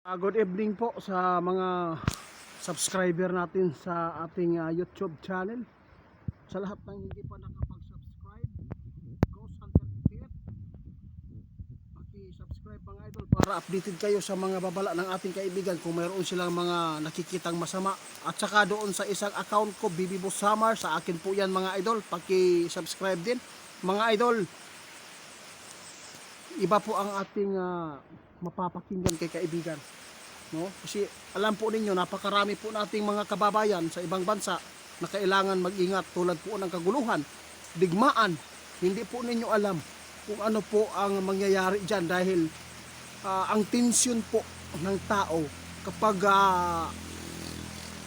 Good evening po sa mga subscriber natin sa ating YouTube channel. Sa lahat ng hindi pa nakapag-subscribe, Ghost Hunter TF, paki-subscribe mga idol para updated kayo sa mga babala ng ating kaibigan kung mayroon silang mga nakikitang masama. At saka doon sa isang account ko, BB Boss Summer, sa akin po yan mga idol, paki-subscribe din. Mga idol, iba po ang ating mapapakinggan kay kaibigan. No? Kasi alam po ninyo, napakarami po nating mga kababayan sa ibang bansa na kailangan mag-ingat tulad po ng kaguluhan, digmaan. Hindi po ninyo alam kung ano po ang mangyayari dyan dahil ang tensyon po ng tao kapag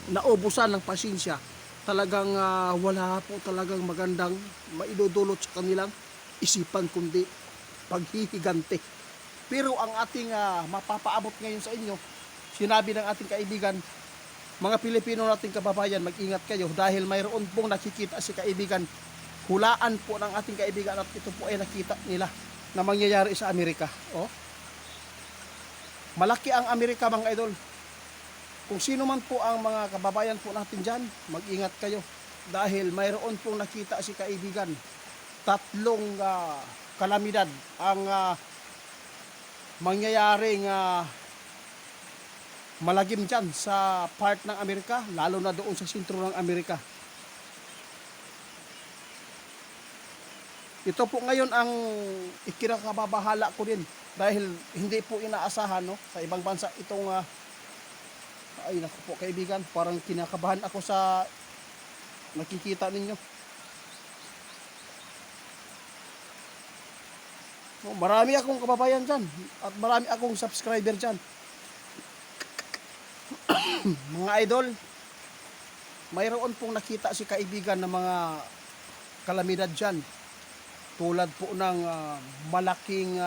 naubusan ng pasensya, talagang wala po talagang magandang maidudulot sa kanilang isipan kundi paghihigante. Pero ang ating mapapaabot ngayon sa inyo, sinabi ng ating kaibigan, mga Pilipino nating kababayan, mag-ingat kayo dahil mayroon pong nakikita si kaibigan. Hulaan po ng ating kaibigan at ito po ay nakita nila na mangyayari sa Amerika. Oh. Malaki ang Amerika mga idol. Kung sino man po ang mga kababayan po natin dyan, mag-ingat kayo dahil mayroon pong nakita si kaibigan. Tatlong kalamidad ang mangyayaring malagim dyan sa part ng Amerika, lalo na doon sa sentro ng Amerika. Ito po ngayon ang ikinakababahala ko din dahil hindi po inaasahan, no, sa ibang bansa itong ay naku po kaibigan, parang kinakabahan ako sa nakikita ninyo. No, marami akong kababayan dyan at marami akong subscriber dyan. Mga idol, mayroon pong nakita si kaibigan ng mga kalamidad dyan tulad po ng malaking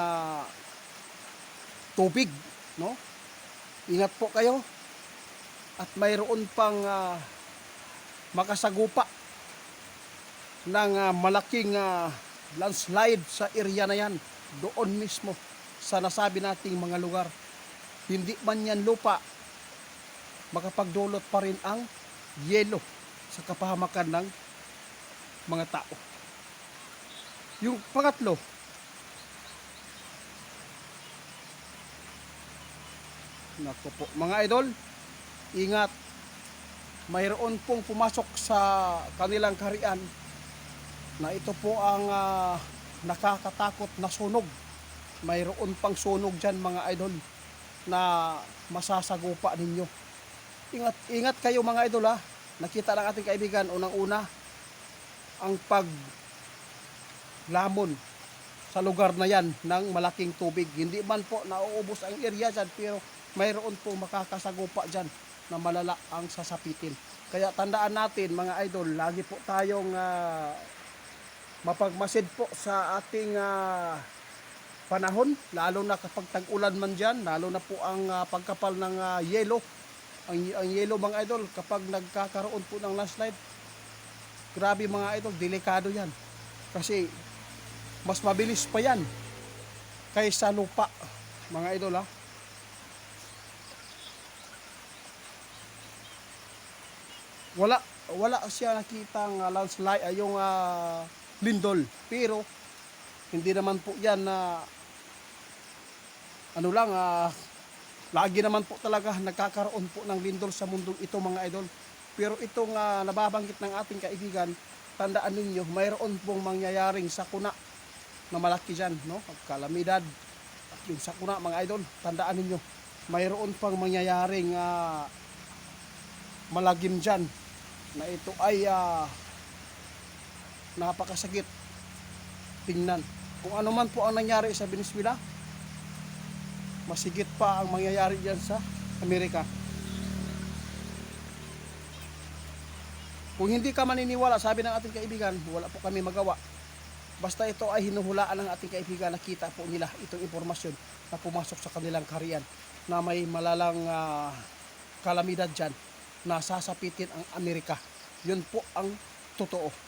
tubig, no? Ingat po kayo at mayroon pang makasagupa ng malaking landslide sa area na yan doon mismo sa nasabi nating mga lugar. Hindi man yan lupa, makapagdulot pa rin ang yelo sa kapahamakan ng mga tao. Yung pangatlo, naku po, mga idol, ingat, mayroon pong pumasok sa kanilang kaharian na ito po ang nakakatakot na sunog. Mayroon pang sunog dyan mga idol na masasagupa ninyo. Ingat kayo mga idol ha. Nakita ng ating kaibigan unang-una ang paglamon sa lugar na yan ng malaking tubig. Hindi man po nauubos ang area dyan, pero mayroon po makakasagupa dyan na malala ang sasapitin. Kaya tandaan natin mga idol, lagi po tayong mapagmasid po sa ating panahon, lalo na kapag tag-ulan man dyan, lalo na po ang pagkapal ng yelo. Ang yelo mga idol, kapag nagkakaroon po ng landslide, grabe mga idol, delikado yan. Kasi mas mabilis pa yan kaysa lupa mga idol ha. Wala siya nakitang landslide, yung lindol. Pero hindi naman po yan na ano lang, lagi naman po talaga nagkakaroon po ng lindol sa mundong ito mga idol. Pero itong nababanggit ng ating kaibigan, tandaan ninyo, mayroon pong mangyayaring sakuna na malaki dyan, no? Kalamidad. At yung sakuna mga idol, tandaan ninyo, mayroon pang mangyayaring malagim dyan na ito ay napakasakit tingnan. Kung ano man po ang nangyari sa Venezuela, masigit pa ang mangyayari dyan sa Amerika. Kung hindi ka maniniwala, sabi ng ating kaibigan, wala po kami magawa. Basta ito ay hinuhulaan ng ating kaibigan, nakita po nila itong impormasyon na pumasok sa kanilang kaharian na may malalang kalamidad dyan na sasapitin ang Amerika. Yun po ang totoo.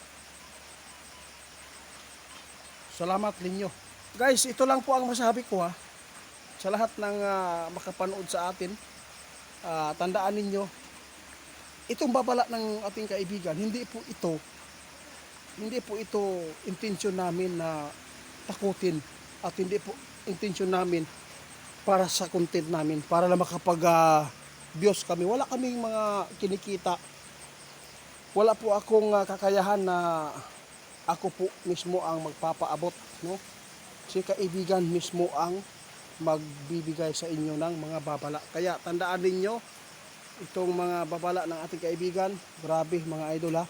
Salamat ninyo. Guys, ito lang po ang masabi ko ha. sa lahat ng makapanood sa atin, tandaan ninyo, itong babala ng ating kaibigan, hindi po ito intensyon namin na takutin, at hindi po intensyon namin para sa content namin, para lang makapag views kami. Wala kaming mga kinikita. Wala po akong kakayahan na ako po mismo ang magpapaabot, no? Si kaibigan mismo ang magbibigay sa inyo ng mga babala. Kaya tandaan ninyo, itong mga babala ng ating kaibigan, grabe mga idol ha.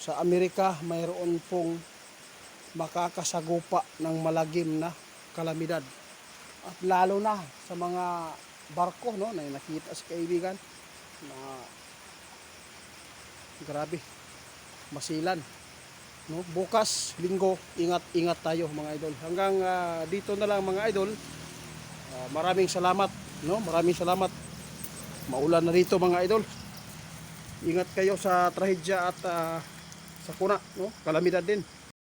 Sa Amerika, mayroon pong makakasagupa ng malagim na kalamidad. At lalo na sa mga barko, no, na nakita sa kaibigan na grabe, masilan. No? Bukas, linggo, ingat tayo mga idol. Hanggang dito na lang mga idol. Maraming salamat, no? Maraming salamat. Maulan na dito mga idol. Ingat kayo sa trahedya at sa kuna, no? Kalamidad din.